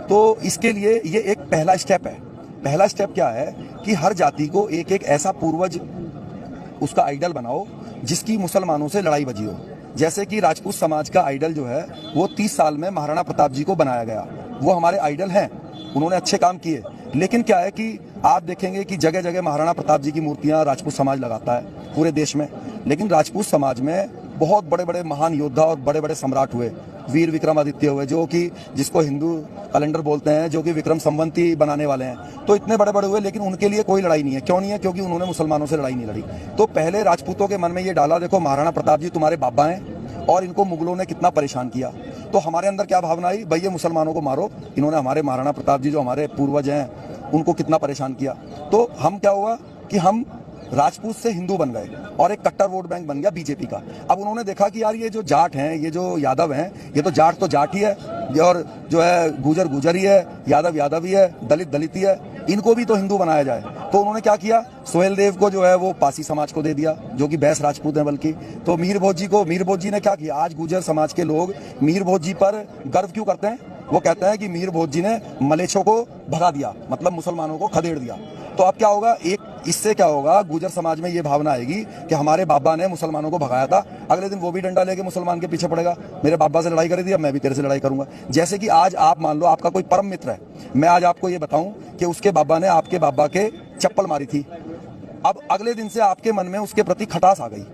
तो इसके लिए ये एक पहला स्टेप है। पहला स्टेप क्या है कि हर जाति को एक एक ऐसा पूर्वज उसका आइडल बनाओ जिसकी मुसलमानों से लड़ाई बजी हो। जैसे कि राजपूत समाज का आइडल जो है वो 30 साल में महाराणा प्रताप जी को बनाया गया, वो हमारे आइडल हैं, उन्होंने अच्छे काम किए। लेकिन क्या है कि आप देखेंगे कि जगह जगह महाराणा प्रताप जी की मूर्तियां राजपूत समाज लगाता है पूरे देश में, लेकिन राजपूत समाज में बहुत बड़े बड़े महान योद्धा और बड़े बड़े सम्राट हुए, वीर विक्रमादित्य हुए, जो कि जिसको हिंदू कैलेंडर बोलते हैं, जो कि विक्रम संवंती बनाने वाले हैं। तो इतने बड़े बड़े हुए, लेकिन उनके लिए कोई लड़ाई नहीं है। क्यों नहीं है? क्योंकि उन्होंने मुसलमानों से लड़ाई नहीं लड़ी। तो पहले राजपूतों के मन में ये डाला, देखो महाराणा प्रताप जी तुम्हारे बाबा हैं और इनको मुगलों ने कितना परेशान किया। तो हमारे अंदर क्या भावना आई, भाई ये मुसलमानों को मारो, इन्होंने हमारे महाराणा प्रताप जी जो हमारे पूर्वज हैं उनको कितना परेशान किया। तो हम क्या हुआ कि हम राजपूत से हिंदू बन गए और एक कट्टर वोट बैंक बन गया बीजेपी का। अब उन्होंने देखा कि यार ये जो जाट हैं, ये जो यादव हैं, ये तो जाट ही है, और जो है गुजर गुजर ही है, यादव ही है, दलित दलित ही है, इनको भी तो हिंदू बनाया जाए। तो उन्होंने क्या किया, सोहेल देव को जो है वो पासी समाज को दे दिया, जो कि बैस राजपूत है बल्कि। तो मीर भोज जी ने क्या किया, आज गुजर समाज के लोग मीर भोज जी पर गर्व क्यों करते हैं? वो कहते हैं कि मीर भोज जी ने मलेच्छों को भगा दिया, मतलब मुसलमानों को खदेड़ दिया। तो अब क्या होगा, एक इससे क्या होगा, गुजर समाज में ये भावना आएगी कि हमारे बाबा ने मुसलमानों को भगाया था, अगले दिन वो भी डंडा लेके मुसलमान के पीछे पड़ेगा, मेरे बाबा से लड़ाई करी थी, अब मैं भी तेरे से लड़ाई करूंगा। जैसे कि आज आप मान लो आपका कोई परम मित्र है, मैं आज आपको ये बताऊं कि उसके बाबा ने आपके बाबा के चप्पल मारी थी, अब अगले दिन से आपके मन में उसके प्रति खटास आ गई,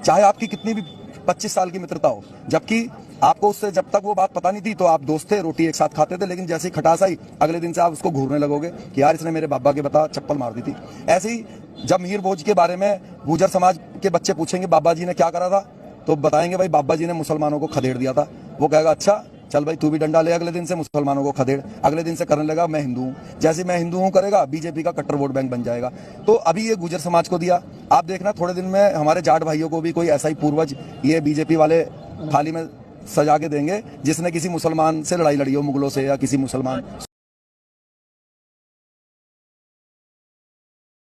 चाहे आपकी कितनी भी 25 साल की मित्रता हो। जबकि आपको उससे जब तक वो बात पता नहीं थी तो आप दोस्त थे, रोटी एक साथ खाते थे, लेकिन जैसे ही खटास आई अगले दिन से आप उसको घूरने लगोगे कि यार इसने मेरे बाबा के बता चप्पल मार दी थी। ऐसे ही जब मीर भोज के बारे में गुजर समाज के बच्चे पूछेंगे बाबा जी ने क्या करा था, तो बताएंगे भाई बाबा जी ने मुसलमानों को खदेड़ दिया था। वो कहेगा अच्छा चल भाई तू भी डंडा ले, अगले दिन से मुसलमानों को खदेड़, अगले दिन से करने लगा मैं हिंदू हूँ, जैसे मैं हिंदू हूँ करेगा, बीजेपी का कट्टर वोट बैंक बन जाएगा। तो अभी ये गुजर समाज को दिया, आप देखना थोड़े दिन में हमारे जाट भाइयों को भी कोई ऐसा ही पूर्वज ये बीजेपी वाले थाली में सजा के देंगे जिसने किसी मुसलमान से लड़ाई लड़ी हो, मुगलों से या किसी मुसलमान